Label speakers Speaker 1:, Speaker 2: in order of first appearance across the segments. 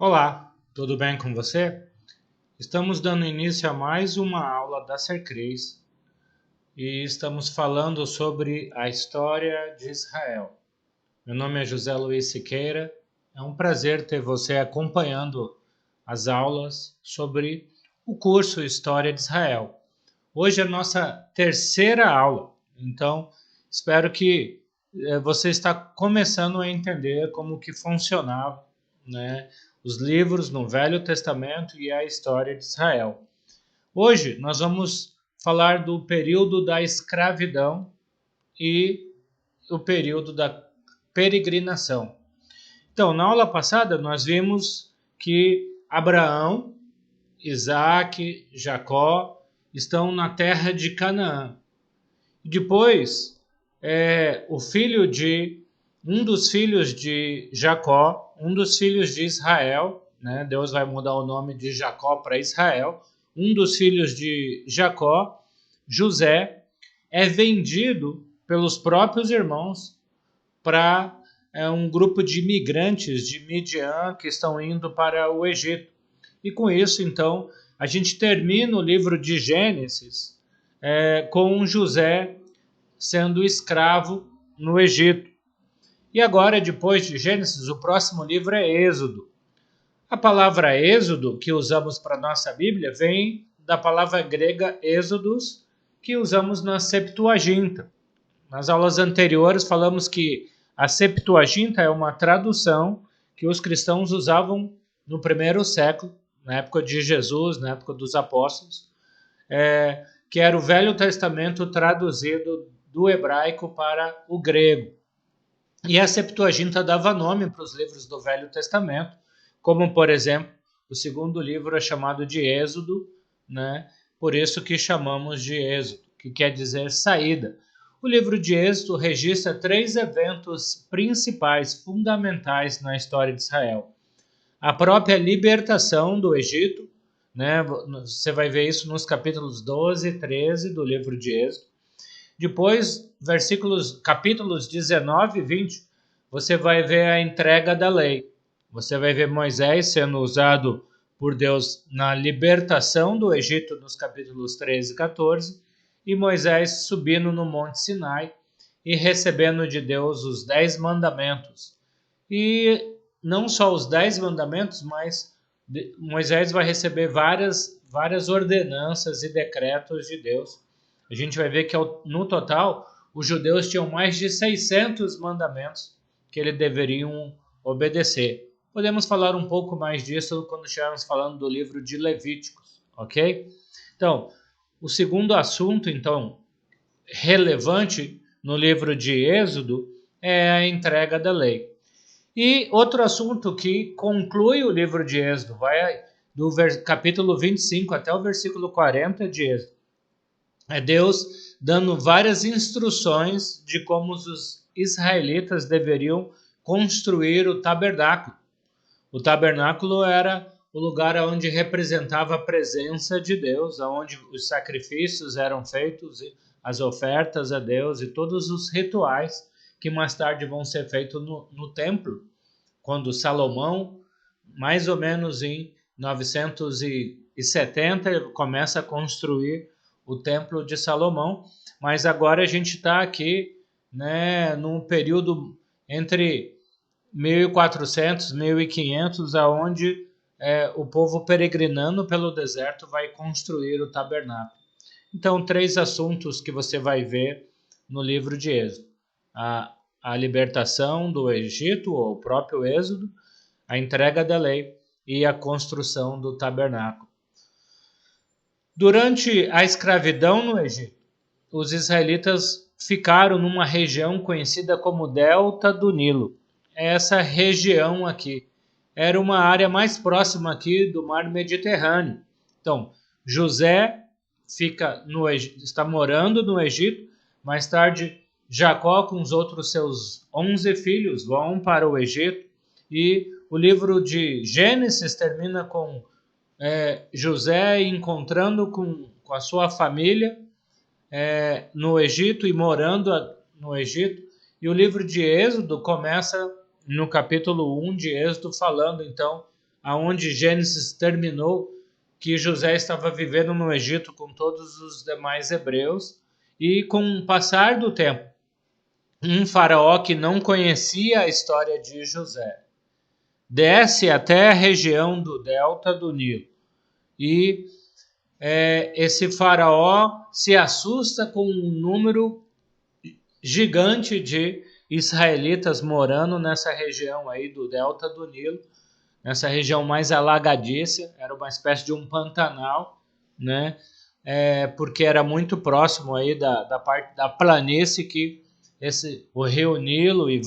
Speaker 1: Olá, tudo bem com você? Estamos dando início a mais uma aula da Sercreis e estamos falando sobre a história de Israel. Meu nome é José Luiz Siqueira, é um prazer ter você acompanhando as aulas sobre o curso História de Israel. Hoje é a nossa terceira aula, então espero que você está começando a entender como que funcionava, né, os livros no Velho Testamento e a história de Israel. Hoje nós vamos falar do período da escravidão e o período da peregrinação. Então, na aula passada nós vimos que Abraão, Isaac, Jacó estão na terra de Canaã. Depois, um dos filhos de Jacó, um dos filhos de Israel, né? Deus vai mudar o nome de Jacó para Israel. Um dos filhos de Jacó, José, é vendido pelos próprios irmãos para um grupo de imigrantes de Midian que estão indo para o Egito. E com isso, então, a gente termina o livro de Gênesis com José sendo escravo no Egito. E agora, depois de Gênesis, o próximo livro é Êxodo. A palavra Êxodo, que usamos para a nossa Bíblia, vem da palavra grega Êxodos, que usamos na Septuaginta. Nas aulas anteriores falamos que a Septuaginta é uma tradução que os cristãos usavam no primeiro século, na época de Jesus, na época dos apóstolos, que era o Velho Testamento traduzido do hebraico para o grego. E a Septuaginta dava nome para os livros do Velho Testamento, como, por exemplo, o segundo livro é chamado de Êxodo, né? Por isso que chamamos de Êxodo, que quer dizer saída. O livro de Êxodo registra 3 eventos principais, fundamentais na história de Israel. A própria libertação do Egito, né? Você vai ver isso nos capítulos 12 e 13 do livro de Êxodo. Depois, capítulos 19 e 20, você vai ver a entrega da lei. Você vai ver Moisés sendo usado por Deus na libertação do Egito nos capítulos 13 e 14, e Moisés subindo no Monte Sinai e recebendo de Deus os 10 mandamentos. E não só os 10 mandamentos, mas Moisés vai receber várias ordenanças e decretos de Deus. A gente vai ver que no total os judeus tinham mais de 600 mandamentos que eles deveriam obedecer. Podemos falar um pouco mais disso quando estivermos falando do livro de Levíticos, ok? Então, o segundo assunto, então, relevante no livro de Êxodo é a entrega da lei. E outro assunto que conclui o livro de Êxodo, vai do capítulo 25 até o versículo 40 de Êxodo. É Deus dando várias instruções de como os israelitas deveriam construir o tabernáculo. O tabernáculo era o lugar onde representava a presença de Deus, onde os sacrifícios eram feitos, as ofertas a Deus e todos os rituais que mais tarde vão ser feitos no templo, quando Salomão, mais ou menos em 970, começa a construir o Templo de Salomão, mas agora a gente está aqui, né, num período entre 1400 e 1500, aonde o povo peregrinando pelo deserto vai construir o tabernáculo. Então, 3 assuntos que você vai ver no livro de Êxodo: a libertação do Egito, ou o próprio Êxodo, a entrega da lei e a construção do tabernáculo. Durante a escravidão no Egito, os israelitas ficaram numa região conhecida como Delta do Nilo. Essa região aqui era uma área mais próxima aqui do mar Mediterrâneo. Então, José está morando no Egito. Mais tarde, Jacó com os outros seus 11 filhos vão para o Egito. E o livro de Gênesis termina com José encontrando com a sua família no Egito e morando no Egito. E o livro de Êxodo começa no capítulo 1 de Êxodo falando então aonde Gênesis terminou, que José estava vivendo no Egito com todos os demais hebreus, e com o passar do tempo, um faraó que não conhecia a história de José desce até a região do delta do Nilo, e esse faraó se assusta com um número gigante de israelitas morando nessa região aí do delta do Nilo, nessa região mais alagadiça, era uma espécie de um pantanal, né? Porque era muito próximo aí da parte da planície que o rio Nilo e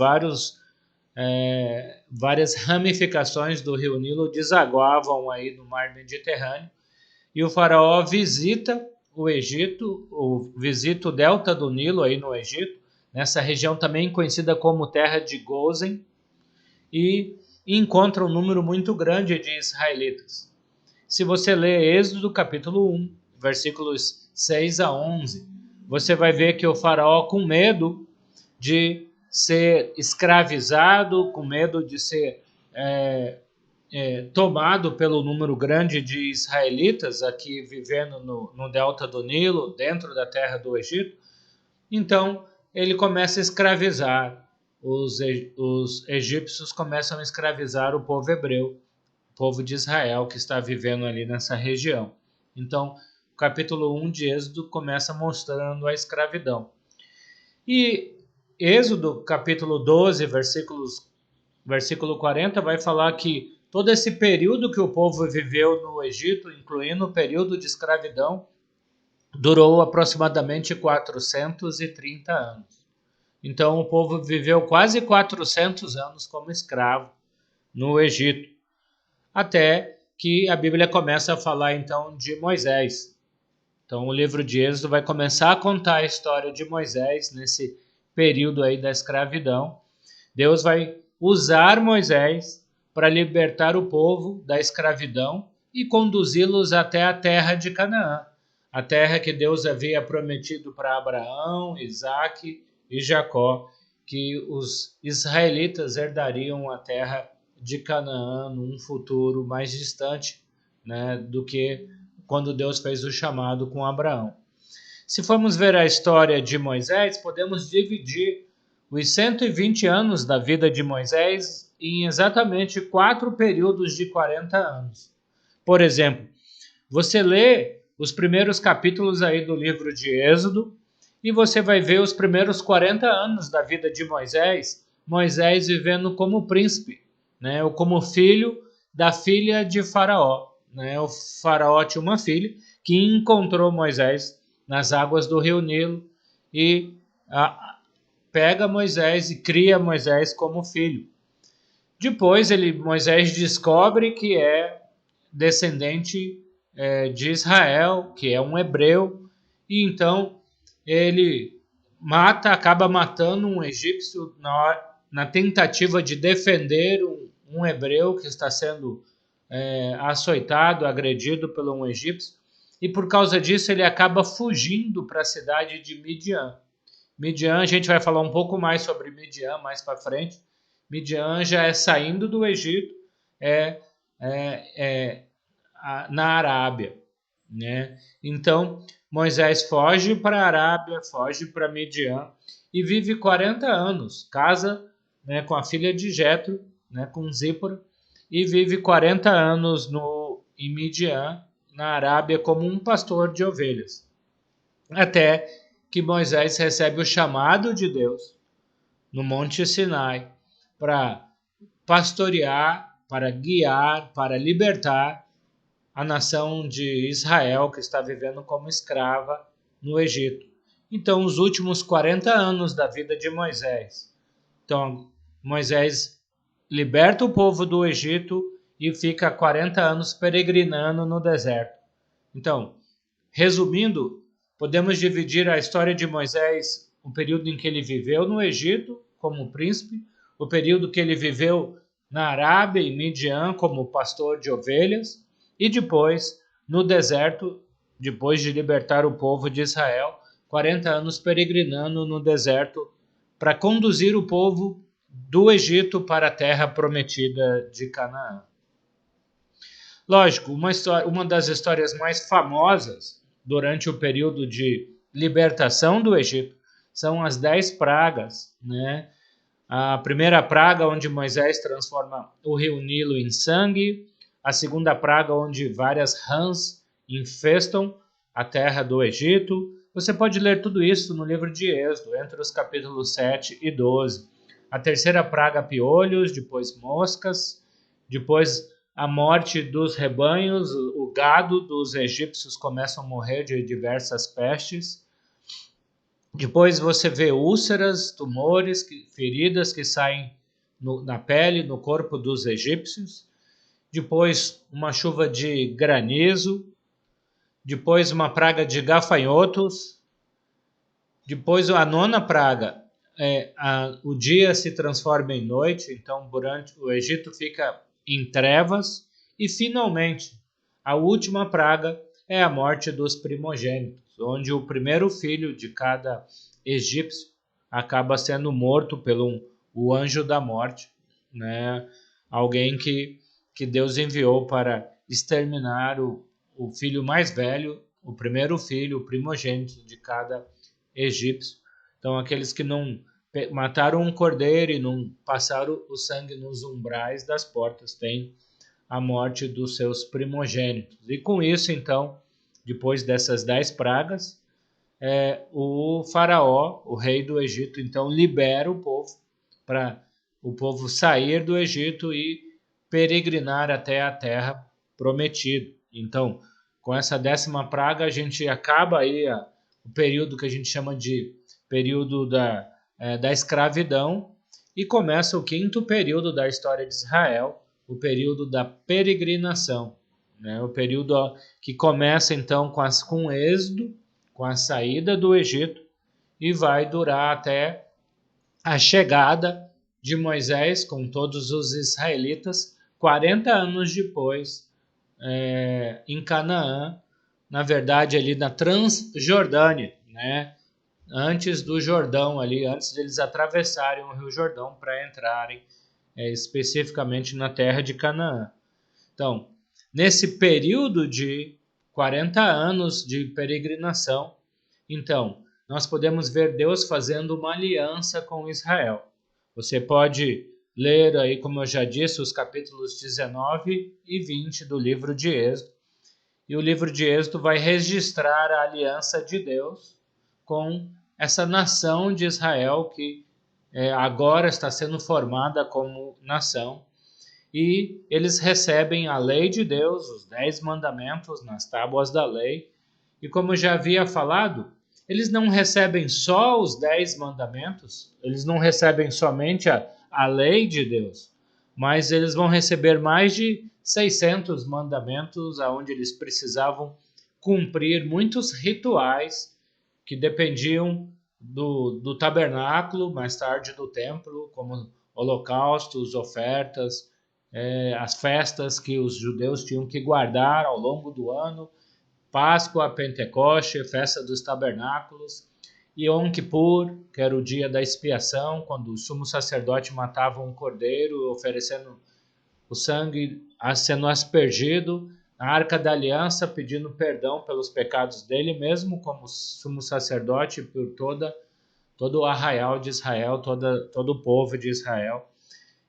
Speaker 1: várias ramificações do rio Nilo desaguavam aí no mar Mediterrâneo, e o faraó visita o Egito, visita o delta do Nilo aí no Egito, nessa região também conhecida como Terra de Gozen, e encontra um número muito grande de israelitas. Se você ler Êxodo capítulo 1, versículos 6 a 11, você vai ver que o faraó, com medo de ser escravizado, com medo de ser tomado pelo número grande de israelitas aqui vivendo no delta do Nilo, dentro da terra do Egito, então ele começa a escravizar. Os egípcios começam a escravizar o povo hebreu, o povo de Israel que está vivendo ali nessa região. Então, o capítulo 1 de Êxodo começa mostrando a escravidão. E Êxodo, capítulo 12, versículo 40, vai falar que todo esse período que o povo viveu no Egito, incluindo o período de escravidão, durou aproximadamente 430 anos. Então, o povo viveu quase 400 anos como escravo no Egito, até que a Bíblia começa a falar, então, de Moisés. Então, o livro de Êxodo vai começar a contar a história de Moisés nesse período aí da escravidão. Deus vai usar Moisés para libertar o povo da escravidão e conduzi-los até a terra de Canaã, a terra que Deus havia prometido para Abraão, Isaque e Jacó, que os israelitas herdariam a terra de Canaã num futuro mais distante, né, do que quando Deus fez o chamado com Abraão. Se formos ver a história de Moisés, podemos dividir os 120 anos da vida de Moisés em exatamente 4 períodos de 40 anos. Por exemplo, você lê os primeiros capítulos aí do livro de Êxodo e você vai ver os primeiros 40 anos da vida de Moisés, Moisés vivendo como príncipe, né, ou como filho da filha de Faraó. Né? O Faraó tinha uma filha que encontrou Moisés nas águas do rio Nilo e pega Moisés e cria Moisés como filho. Depois Moisés descobre que é descendente de Israel, que é um hebreu, e então ele acaba matando um egípcio na tentativa de defender um hebreu que está sendo açoitado, agredido por um egípcio, e por causa disso ele acaba fugindo para a cidade de Midian. Midian, a gente vai falar um pouco mais sobre Midian mais para frente. Midian já é saindo do Egito, na Arábia, né? Então, Moisés foge para a Arábia, foge para Midian e vive 40 anos, casa, né, com a filha de Jetro, né, com Zípora, e vive 40 anos em Midian, na Arábia, como um pastor de ovelhas. Até que Moisés recebe o chamado de Deus no Monte Sinai para pastorear, para guiar, para libertar a nação de Israel que está vivendo como escrava no Egito. Então, os últimos 40 anos da vida de Moisés. Então, Moisés liberta o povo do Egito e fica 40 anos peregrinando no deserto. Então, resumindo, podemos dividir a história de Moisés, o período em que ele viveu no Egito como príncipe, o período que ele viveu na Arábia e Midian como pastor de ovelhas, e depois no deserto, depois de libertar o povo de Israel, 40 anos peregrinando no deserto para conduzir o povo do Egito para a terra prometida de Canaã. Lógico, uma das histórias mais famosas durante o período de libertação do Egito são as 10 pragas, né? A primeira praga, onde Moisés transforma o rio Nilo em sangue. A segunda praga, onde várias rãs infestam a terra do Egito. Você pode ler tudo isso no livro de Êxodo, entre os capítulos 7 e 12. A terceira praga, piolhos, depois moscas, depois a morte dos rebanhos, o gado dos egípcios começa a morrer de diversas pestes. Depois você vê úlceras, tumores, feridas que saem na pele, no corpo dos egípcios. Depois uma chuva de granizo. Depois uma praga de gafanhotos. Depois a nona praga, o dia se transforma em noite, então o Egito fica em trevas. E finalmente, a última praga é a morte dos primogênitos, onde o primeiro filho de cada egípcio acaba sendo morto pelo o anjo da morte, né? Alguém que Deus enviou para exterminar o filho mais velho, o primeiro filho, o primogênito de cada egípcio. Então, aqueles que não mataram um cordeiro e não passaram o sangue nos umbrais das portas têm a morte dos seus primogênitos. E com isso, então, depois dessas 10 pragas, o faraó, o rei do Egito, então libera o povo para o povo sair do Egito e peregrinar até a terra prometida. Então, com essa 10ª praga, a gente acaba aí o período que a gente chama de período da escravidão e começa o 5º período da história de Israel, o período da peregrinação, né? O período que começa então com o êxodo, com a saída do Egito e vai durar até a chegada de Moisés com todos os israelitas 40 anos depois em Canaã, na verdade ali na Transjordânia, né? Antes do Jordão ali, antes deles atravessarem o Rio Jordão para entrarem especificamente na terra de Canaã. Então, nesse período de 40 anos de peregrinação, então, nós podemos ver Deus fazendo uma aliança com Israel. Você pode ler aí, como eu já disse, os capítulos 19 e 20 do livro de Êxodo. E o livro de Êxodo vai registrar a aliança de Deus com essa nação de Israel que agora está sendo formada como nação. E eles recebem a lei de Deus, os 10 mandamentos nas tábuas da lei. E como eu já havia falado, eles não recebem só os 10 mandamentos, eles não recebem somente a lei de Deus, mas eles vão receber mais de 600 mandamentos, onde eles precisavam cumprir muitos rituais que dependiam do tabernáculo, mais tarde do templo, como holocaustos, ofertas, as festas que os judeus tinham que guardar ao longo do ano, Páscoa, Pentecoste, Festa dos Tabernáculos, e Yom Kippur, que era o dia da expiação, quando o sumo sacerdote matava um cordeiro, oferecendo o sangue sendo aspergido, a Arca da Aliança pedindo perdão pelos pecados dele mesmo, como sumo sacerdote, por todo o arraial de Israel, todo o povo de Israel.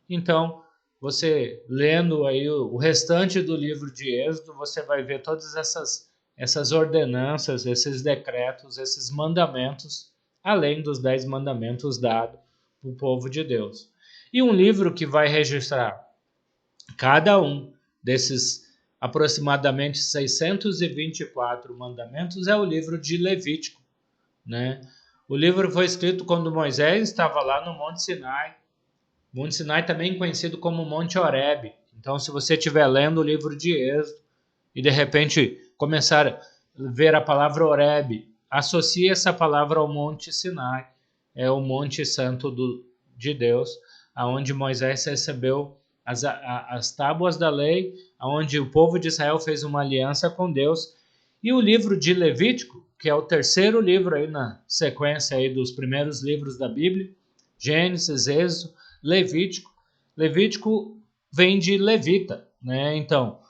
Speaker 1: Então, você lendo aí o restante do livro de Êxodo, você vai ver todas essas ordenanças, esses decretos, esses mandamentos, além dos 10 mandamentos dados para o povo de Deus. E um livro que vai registrar cada um desses aproximadamente 624 mandamentos é o livro de Levítico, né? O livro foi escrito quando Moisés estava lá no Monte Sinai. Monte Sinai também conhecido como Monte Horebe. Então, se você estiver lendo o livro de Êxodo e de repente começar a ver a palavra Horebe, associe essa palavra ao Monte Sinai, é o Monte Santo de Deus, aonde Moisés recebeu as tábuas da lei, onde o povo de Israel fez uma aliança com Deus. E o livro de Levítico, que é o terceiro livro aí na sequência aí dos primeiros livros da Bíblia, Gênesis, Êxodo, Levítico vem de levita, né? Então,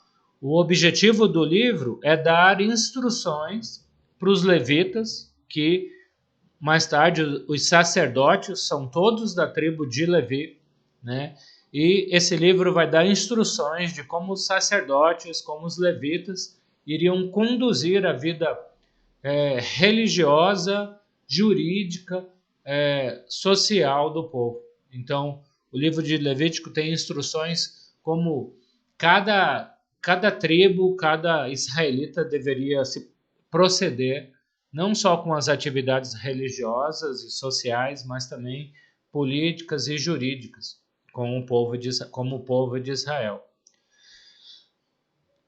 Speaker 1: O objetivo do livro é dar instruções para os levitas, que mais tarde os sacerdotes são todos da tribo de Levi, né? E esse livro vai dar instruções de como os sacerdotes, como os levitas, iriam conduzir a vida religiosa, jurídica, social do povo. Então, o livro de Levítico tem instruções como cada tribo, cada israelita deveria se proceder, não só com as atividades religiosas e sociais, mas também políticas e jurídicas, como o povo de Israel.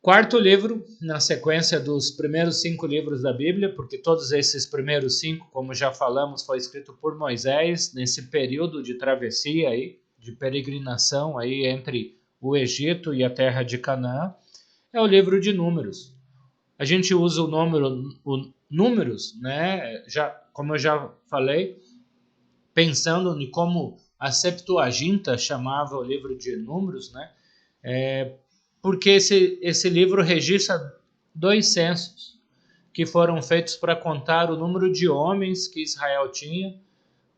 Speaker 1: Quarto livro, na sequência dos primeiros 5 livros da Bíblia, porque todos esses primeiros 5, como já falamos, foi escrito por Moisés nesse período de travessia aí, de peregrinação aí entre o Egito e a terra de Canaã, é o livro de Números. A gente usa o Números, né? Como eu já falei, pensando em como a Septuaginta chamava o livro de Números, né? Porque esse livro registra 2 censos que foram feitos para contar o número de homens que Israel tinha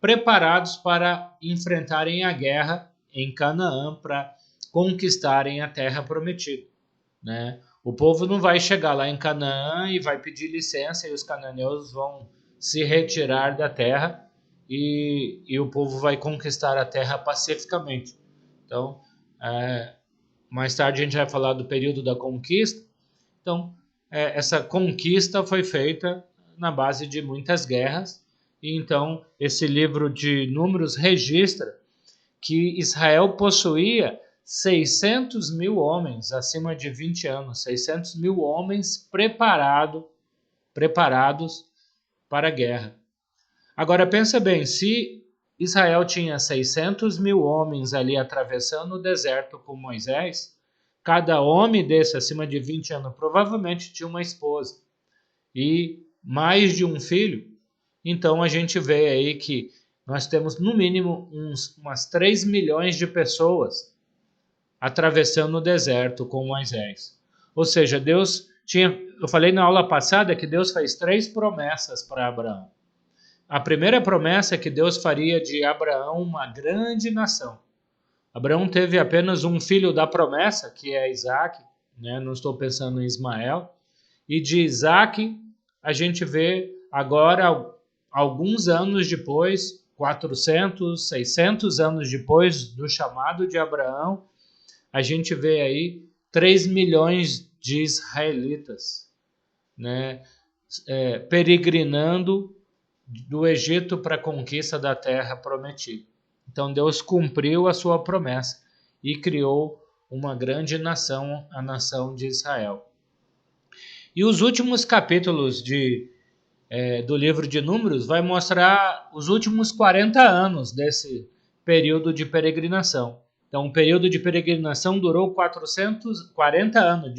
Speaker 1: preparados para enfrentarem a guerra em Canaã, para conquistarem a terra prometida, né? O povo não vai chegar lá em Canaã e vai pedir licença e os cananeus vão se retirar da terra e o povo vai conquistar a terra pacificamente. Então, mais tarde a gente vai falar do período da conquista. Então, essa conquista foi feita na base de muitas guerras. E então, esse livro de Números registra que Israel possuía 600 mil homens acima de 20 anos, 600 mil homens preparados para a guerra. Agora, pensa bem, se Israel tinha 600 mil homens ali atravessando o deserto com Moisés, cada homem desse acima de 20 anos provavelmente tinha uma esposa e mais de um filho. Então a gente vê aí que nós temos no mínimo umas 3 milhões de pessoas atravessando o deserto com Moisés. Ou seja, eu falei na aula passada que Deus fez 3 promessas para Abraão. A primeira promessa é que Deus faria de Abraão uma grande nação. Abraão teve apenas um filho da promessa, que é Isaac, né? Não estou pensando em Ismael. E de Isaac, a gente vê agora, alguns anos depois, 400, 600 anos depois do chamado de Abraão, a gente vê aí 3 milhões de israelitas, né? Peregrinando do Egito para a conquista da terra prometida. Então Deus cumpriu a sua promessa e criou uma grande nação, a nação de Israel. E os últimos capítulos do livro de Números vai mostrar os últimos 40 anos desse período de peregrinação. Então o período de peregrinação durou 40 anos,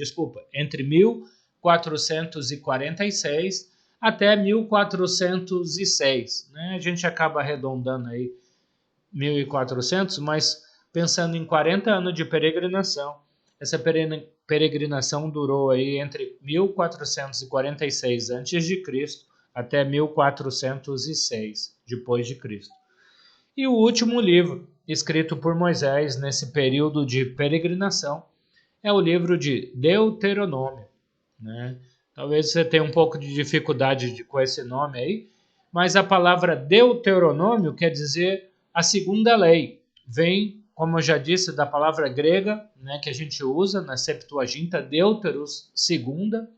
Speaker 1: entre 1446 até 1406, né? A gente acaba arredondando aí 1400, mas pensando em 40 anos de peregrinação, essa peregrinação durou aí entre 1446 a.C. até 1406 depois de Cristo. E o último livro escrito por Moisés nesse período de peregrinação é o livro de Deuteronômio, né? Talvez você tenha um pouco de dificuldade com esse nome aí, mas a palavra Deuteronômio quer dizer a segunda lei. Vem, como eu já disse, da palavra grega, né, que a gente usa na Septuaginta, Deuteros, segunda,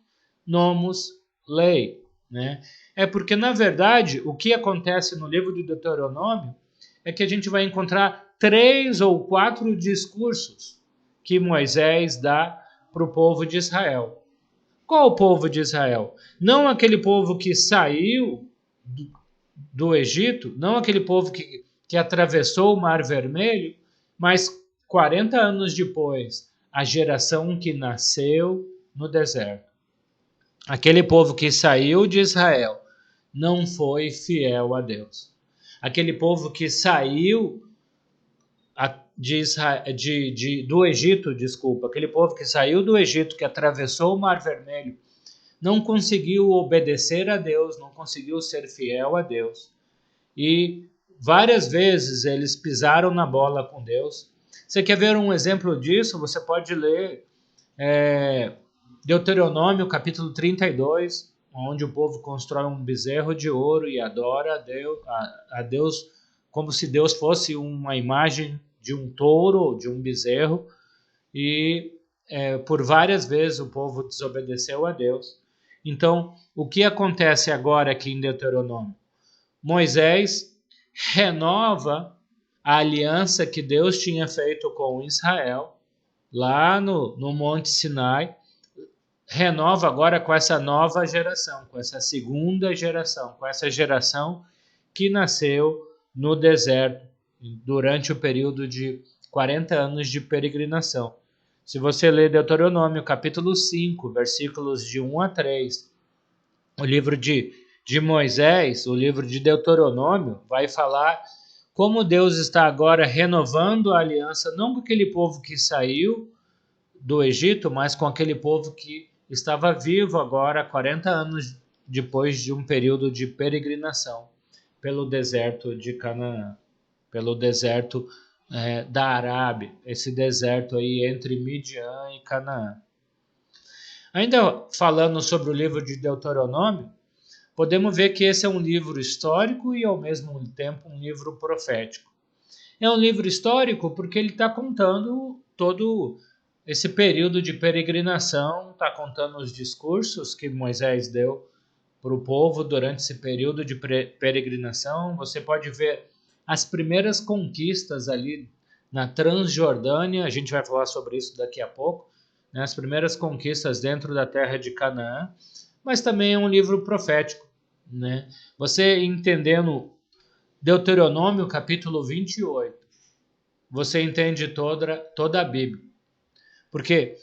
Speaker 1: nomos, lei, né? É porque, na verdade, o que acontece no livro de Deuteronômio é que a gente vai encontrar 3 ou 4 discursos que Moisés dá para o povo de Israel. Qual o povo de Israel? Não aquele povo que saiu do Egito, não aquele povo que atravessou o Mar Vermelho, mas 40 anos depois, a geração que nasceu no deserto. Aquele povo que saiu de Israel não foi fiel a Deus. Aquele povo que saiu do Egito, desculpa, aquele povo que saiu do Egito, que atravessou o Mar Vermelho, não conseguiu obedecer a Deus, não conseguiu ser fiel a Deus. E várias vezes eles pisaram na bola com Deus. Você quer ver um exemplo disso? Você pode ler Deuteronômio capítulo 32, onde o povo constrói um bezerro de ouro e adora a Deus como se Deus fosse uma imagem de um touro ou de um bezerro. E por várias vezes o povo desobedeceu a Deus. Então, o que acontece agora aqui em Deuteronômio? Moisés renova a aliança que Deus tinha feito com Israel, lá no Monte Sinai, renova agora com essa nova geração, com essa segunda geração, com essa geração que nasceu no deserto, durante o período de 40 anos de peregrinação. Se você ler Deuteronômio, capítulo 5, versículos de 1 a 3, o livro de Moisés, o livro de Deuteronômio, vai falar como Deus está agora renovando a aliança, não com aquele povo que saiu do Egito, mas com aquele povo que estava vivo agora, 40 anos depois de um período de peregrinação pelo deserto de Canaã, pelo deserto da Arábia, esse deserto aí entre Midian e Canaã. Ainda falando sobre o livro de Deuteronômio, podemos ver que esse é um livro histórico e, ao mesmo tempo, um livro profético. É um livro histórico porque ele está contando todo esse período de peregrinação, está contando os discursos que Moisés deu para o povo durante esse período de peregrinação. Você pode ver as primeiras conquistas ali na Transjordânia, a gente vai falar sobre isso daqui a pouco, né? As primeiras conquistas dentro da terra de Canaã, mas também é um livro profético, né? Você entendendo Deuteronômio capítulo 28, você entende toda a Bíblia. Porque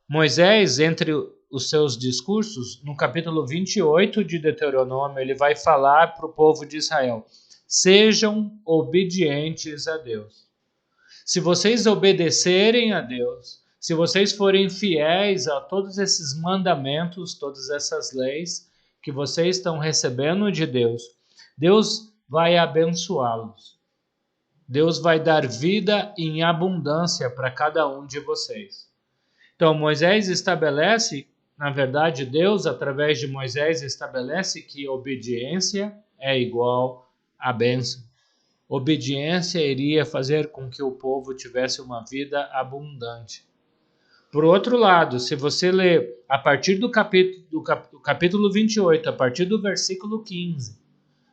Speaker 1: Moisés, entre os seus discursos, no capítulo 28 de Deuteronômio, ele vai falar para o povo de Israel: sejam obedientes a Deus. Se vocês obedecerem a Deus, se vocês forem fiéis a todos esses mandamentos, todas essas leis que vocês estão recebendo de Deus, Deus vai abençoá-los. Deus vai dar vida em abundância para cada um de vocês. Então, Moisés estabelece, na verdade, Deus, através de Moisés, estabelece que obediência é igual a bênção. Obediência iria fazer com que o povo tivesse uma vida abundante. Por outro lado, se você ler a partir do capítulo 28, a partir do versículo 15,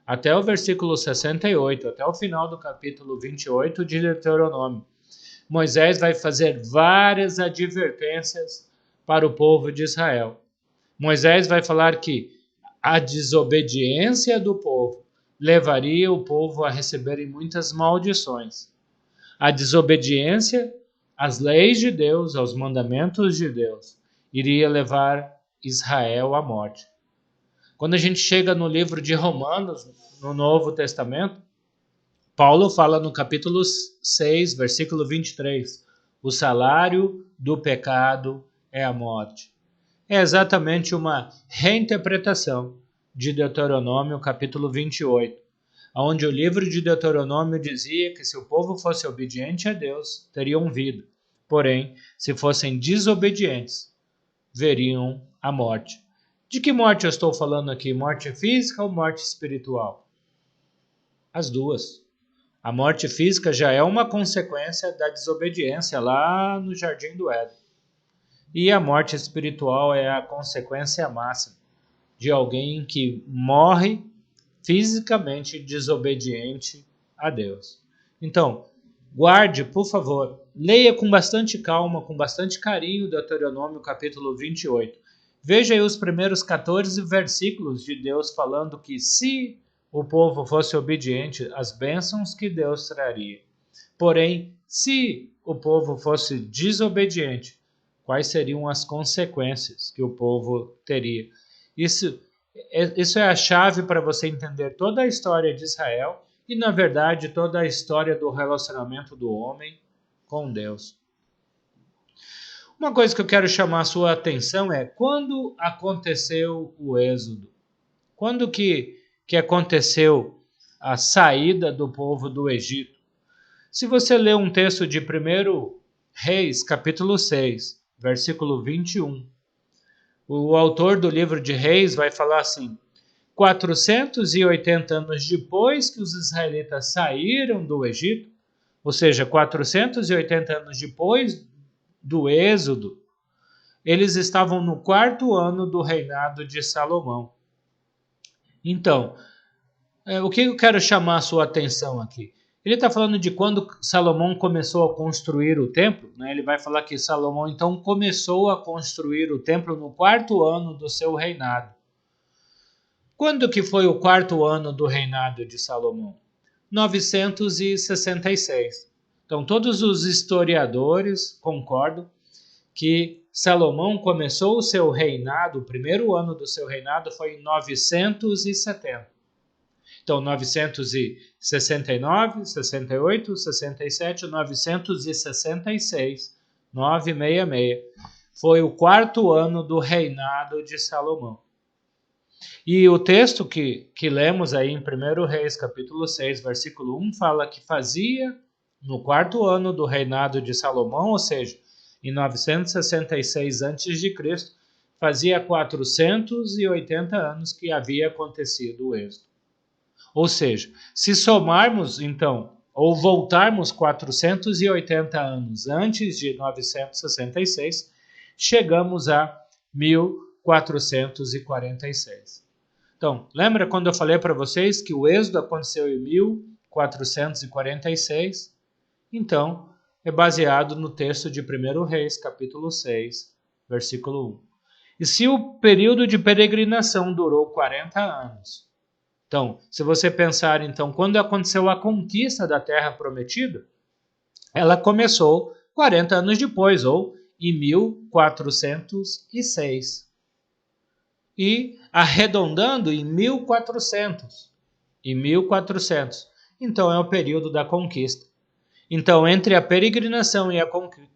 Speaker 1: até o versículo 68, até o final do capítulo 28 de Deuteronômio, Moisés vai fazer várias advertências para o povo de Israel. Moisés vai falar que a desobediência do povo levaria o povo a receberem muitas maldições. A desobediência às leis de Deus, aos mandamentos de Deus, iria levar Israel à morte. Quando a gente chega no livro de Romanos, no Novo Testamento, Paulo fala no capítulo 6, versículo 23, o salário do pecado é a morte. É exatamente uma reinterpretação de Deuteronômio, capítulo 28, onde o livro de Deuteronômio dizia que se o povo fosse obediente a Deus, teriam vida. Porém, se fossem desobedientes, veriam a morte. De que morte eu estou falando aqui? Morte física ou morte espiritual? As duas. A morte física já é uma consequência da desobediência lá no Jardim do Éden. E a morte espiritual é a consequência máxima de alguém que morre fisicamente desobediente a Deus. Então, guarde, por favor, leia com bastante calma, com bastante carinho Deuteronômio capítulo 28. Veja aí os primeiros 14 versículos de Deus falando que se o povo fosse obediente, as bênçãos que Deus traria. Porém, se o povo fosse desobediente, quais seriam as consequências que o povo teria? Isso é a chave para você entender toda a história de Israel e, na verdade, toda a história do relacionamento do homem com Deus. Uma coisa que eu quero chamar a sua atenção é quando aconteceu o Êxodo? Quando que aconteceu a saída do povo do Egito? Se você ler um texto de 1 Reis, capítulo 6, versículo 21, o autor do livro de Reis vai falar assim: 480 anos depois que os israelitas saíram do Egito, ou seja, 480 anos depois do Êxodo, eles estavam no 4º ano do reinado de Salomão. Então, o que eu quero chamar a sua atenção aqui? Ele está falando de quando Salomão começou a construir o templo, né? Ele vai falar que Salomão então começou a construir o templo no 4º ano do seu reinado. Quando que foi o 4º ano do reinado de Salomão? 966. Então todos os historiadores concordam que Salomão começou o seu reinado, o 1º ano do seu reinado foi em 970. Então, 969, 68, 67, 966, 966. Foi o 4º ano do reinado de Salomão. E o texto que lemos aí em 1 Reis, capítulo 6, versículo 1, fala que fazia no 4º ano do reinado de Salomão, ou seja, em 966 a.C., fazia 480 anos que havia acontecido o êxodo. Ou seja, se somarmos, então, ou voltarmos 480 anos antes de 966, chegamos a 1446. Então, lembra quando eu falei para vocês que o êxodo aconteceu em 1446? Então, é baseado no texto de 1 Reis, capítulo 6, versículo 1. E se o período de peregrinação durou 40 anos, então, se você pensar, então, quando aconteceu a conquista da Terra Prometida, ela começou 40 anos depois, ou em 1406. E arredondando em 1400. Em 1400. Então, é o período da conquista. Então, entre a peregrinação e a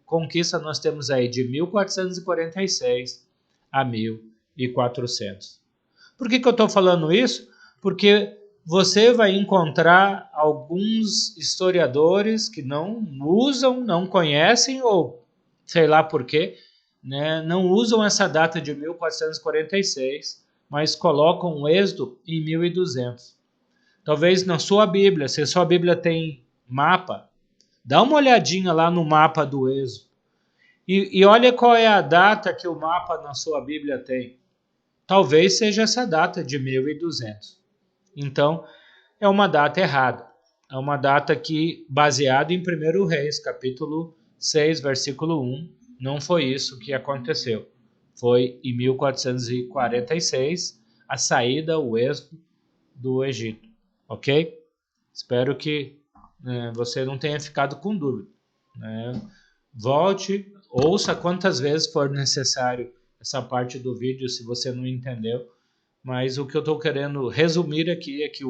Speaker 1: conquista, nós temos aí de 1446 a 1400. Por que eu estou falando isso? Porque você vai encontrar alguns historiadores que não usam, não conhecem, ou sei lá por quê, né, não usam essa data de 1446, mas colocam o êxodo em 1200. Talvez na sua Bíblia, se a sua Bíblia tem mapa, dá uma olhadinha lá no mapa do êxodo. E olha qual é a data que o mapa na sua Bíblia tem. Talvez seja essa data de 1200. Então, é uma data errada. É uma data que, baseada em 1 Reis, capítulo 6, versículo 1, não foi isso que aconteceu. Foi em 1446, a saída, o êxodo do Egito. Ok? Espero que você não tenha ficado com dúvida. Volte, ouça quantas vezes for necessário essa parte do vídeo, se você não entendeu. Mas o que eu estou querendo resumir aqui é que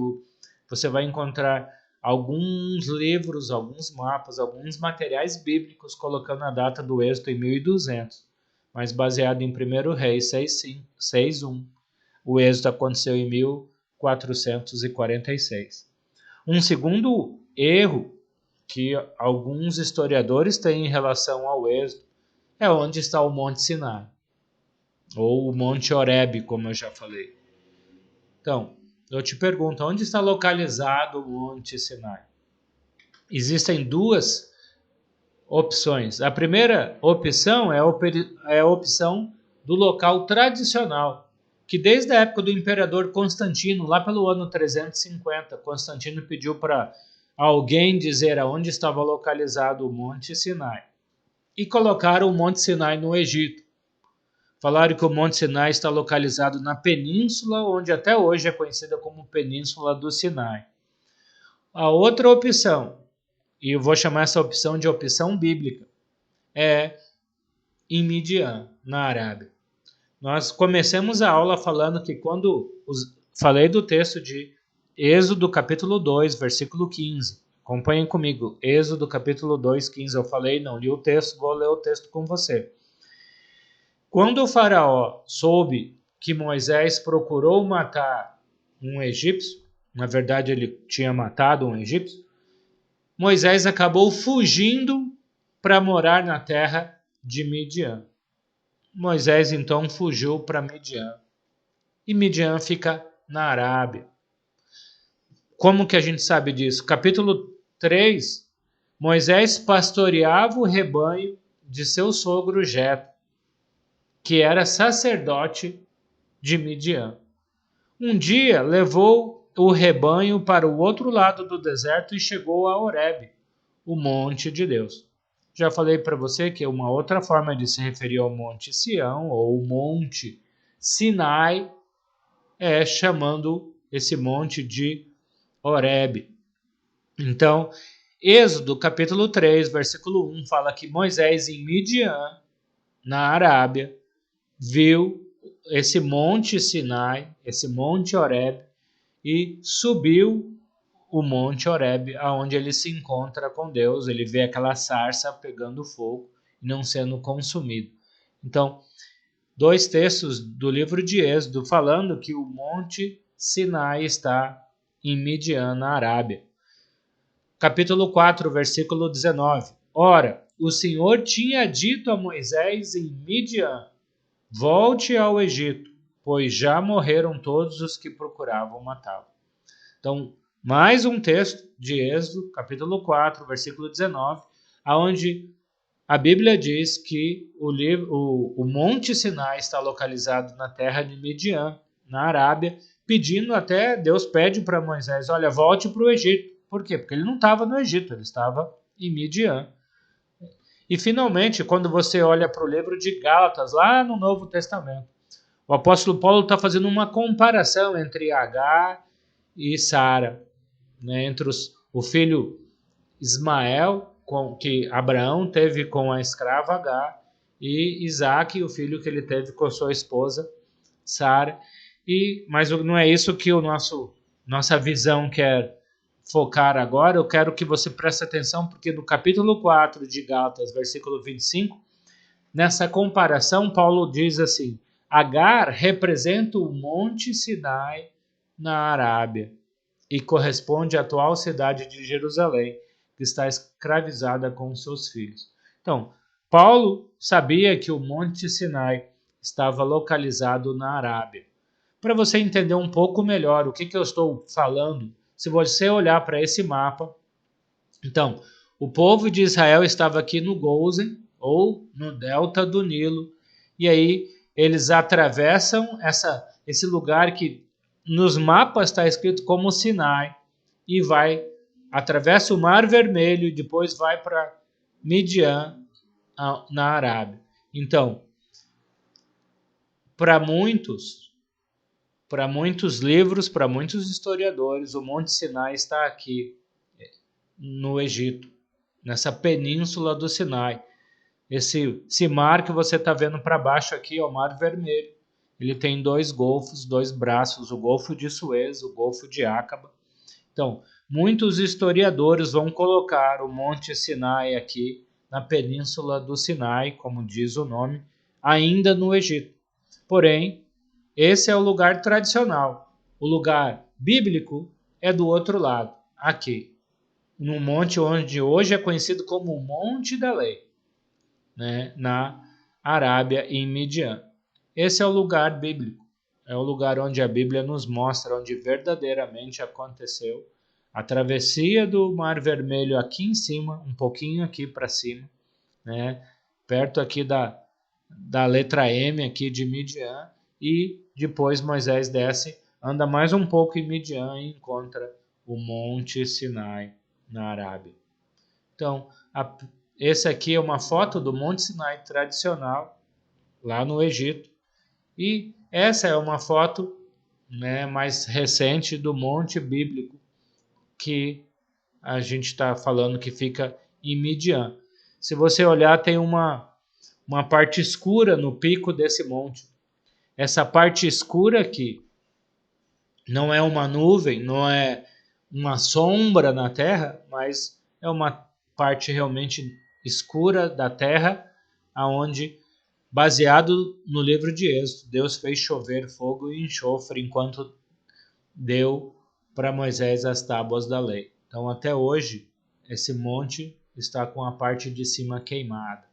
Speaker 1: você vai encontrar alguns livros, alguns mapas, alguns materiais bíblicos colocando a data do êxodo em 1200, mas baseado em 1 Reis 6:1. O êxodo aconteceu em 1446. Um segundo erro que alguns historiadores têm em relação ao êxodo é onde está o Monte Sinai, ou o Monte Horebe, como eu já falei. Então, eu te pergunto, onde está localizado o Monte Sinai? Existem duas opções. A primeira opção é a opção do local tradicional, que desde a época do imperador Constantino, lá pelo ano 350, Constantino pediu para alguém dizer aonde estava localizado o Monte Sinai. E colocaram o Monte Sinai no Egito. Falaram que o Monte Sinai está localizado na península, onde até hoje é conhecida como Península do Sinai. A outra opção, e eu vou chamar essa opção de opção bíblica, é em Midian, na Arábia. Nós começamos a aula falando que quando falei do texto de Êxodo capítulo 2, versículo 15. Acompanhem comigo. Êxodo capítulo 2, 15. Eu falei, não li o texto, vou ler o texto com você. Quando o faraó soube que Moisés procurou matar um egípcio, na verdade ele tinha matado um egípcio, Moisés acabou fugindo para morar na terra de Midian. Moisés então fugiu para Midian. E Midian fica na Arábia. Como que a gente sabe disso? Capítulo 3, Moisés pastoreava o rebanho de seu sogro Jetro, que era sacerdote de Midian. Um dia levou o rebanho para o outro lado do deserto e chegou a Horebe, o monte de Deus. Já falei para você que uma outra forma de se referir ao Monte Sião ou Monte Sinai é chamando esse monte de Horebe. Então, Êxodo capítulo 3, versículo 1 fala que Moisés em Midian, na Arábia, viu esse monte Sinai, esse monte Horebe, e subiu o monte Horebe, aonde ele se encontra com Deus. Ele vê aquela sarça pegando fogo e não sendo consumido. Então, dois textos do livro de Êxodo falando que o monte Sinai está em Midian, na Arábia. Capítulo 4, versículo 19. Ora, o Senhor tinha dito a Moisés em Midian: volte ao Egito, pois já morreram todos os que procuravam matá-lo. Então, mais um texto de Êxodo, capítulo 4, versículo 19, onde a Bíblia diz que o Monte Sinai está localizado na terra de Midian, na Arábia, pedindo até, Deus pede para Moisés, olha, volte para o Egito. Por quê? Porque ele não estava no Egito, ele estava em Midian. E finalmente, quando você olha para o livro de Gálatas, lá no Novo Testamento, o apóstolo Paulo está fazendo uma comparação entre Agar e Sara, né, entre o filho Ismael, que Abraão teve com a escrava Agar, e Isaac, o filho que ele teve com a sua esposa Sara. Mas não é isso que nossa visão quer focar agora. Eu quero que você preste atenção, porque no capítulo 4 de Gálatas, versículo 25, nessa comparação, Paulo diz assim: Agar representa o Monte Sinai na Arábia e corresponde à atual cidade de Jerusalém, que está escravizada com seus filhos. Então, Paulo sabia que o Monte Sinai estava localizado na Arábia. Para você entender um pouco melhor o que eu estou falando, se você olhar para esse mapa, então, o povo de Israel estava aqui no Gozen, ou no delta do Nilo, e aí eles atravessam esse lugar que nos mapas está escrito como Sinai, e atravessa o Mar Vermelho e depois vai para Midian, na Arábia. Então, para muitos livros, para muitos historiadores, o Monte Sinai está aqui no Egito, nessa península do Sinai. Esse mar que você está vendo para baixo aqui é o Mar Vermelho. Ele tem dois golfos, dois braços, o Golfo de Suez, o Golfo de Acaba. Então, muitos historiadores vão colocar o Monte Sinai aqui na península do Sinai, como diz o nome, ainda no Egito. Porém, esse é o lugar tradicional. O lugar bíblico é do outro lado, aqui, no monte onde hoje é conhecido como o Monte da Lei, né, na Arábia e em Midian. Esse é o lugar bíblico, é o lugar onde a Bíblia nos mostra onde verdadeiramente aconteceu a travessia do Mar Vermelho aqui em cima, um pouquinho aqui para cima, né, perto aqui da letra M aqui de Midian, e depois Moisés desce, anda mais um pouco em Midian e encontra o Monte Sinai na Arábia. Então, esse aqui é uma foto do Monte Sinai tradicional, lá no Egito. E essa é uma foto, né, mais recente do Monte Bíblico, que a gente está falando que fica em Midian. Se você olhar, tem uma parte escura no pico desse monte. Essa parte escura aqui Não é uma nuvem, não é uma sombra na terra, mas é uma parte realmente escura da terra, aonde, baseado no livro de Êxodo, Deus fez chover fogo e enxofre enquanto deu para Moisés as tábuas da lei. Então, até hoje, esse monte está com a parte de cima queimada.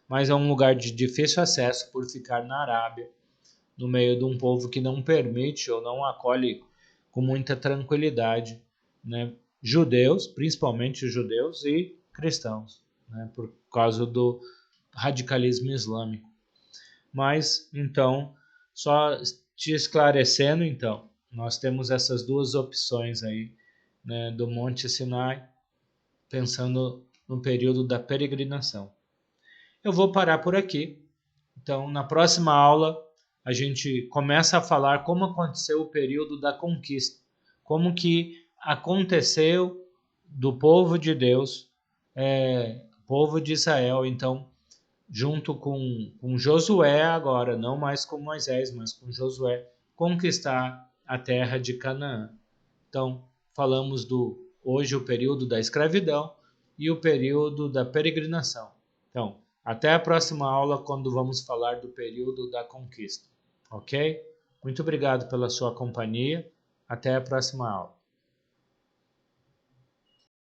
Speaker 1: Mas é um lugar de difícil acesso por ficar na Arábia, no meio de um povo que não permite ou não acolhe com muita tranquilidade, né, judeus, principalmente judeus e cristãos, né, por causa do radicalismo islâmico. Mas, então, só te esclarecendo, então, nós temos essas duas opções aí, né, do Monte Sinai, pensando no período da peregrinação. Eu vou parar por aqui. Então, na próxima aula, a gente começa a falar como aconteceu o período da conquista, como que aconteceu do povo de Deus, povo de Israel, então, junto com Josué agora, não mais com Moisés, mas com Josué, conquistar a terra de Canaã. Então, falamos do hoje o período da escravidão e o período da peregrinação. Então, até a próxima aula, quando vamos falar do período da conquista. Ok? Muito obrigado pela sua companhia. Até a próxima aula.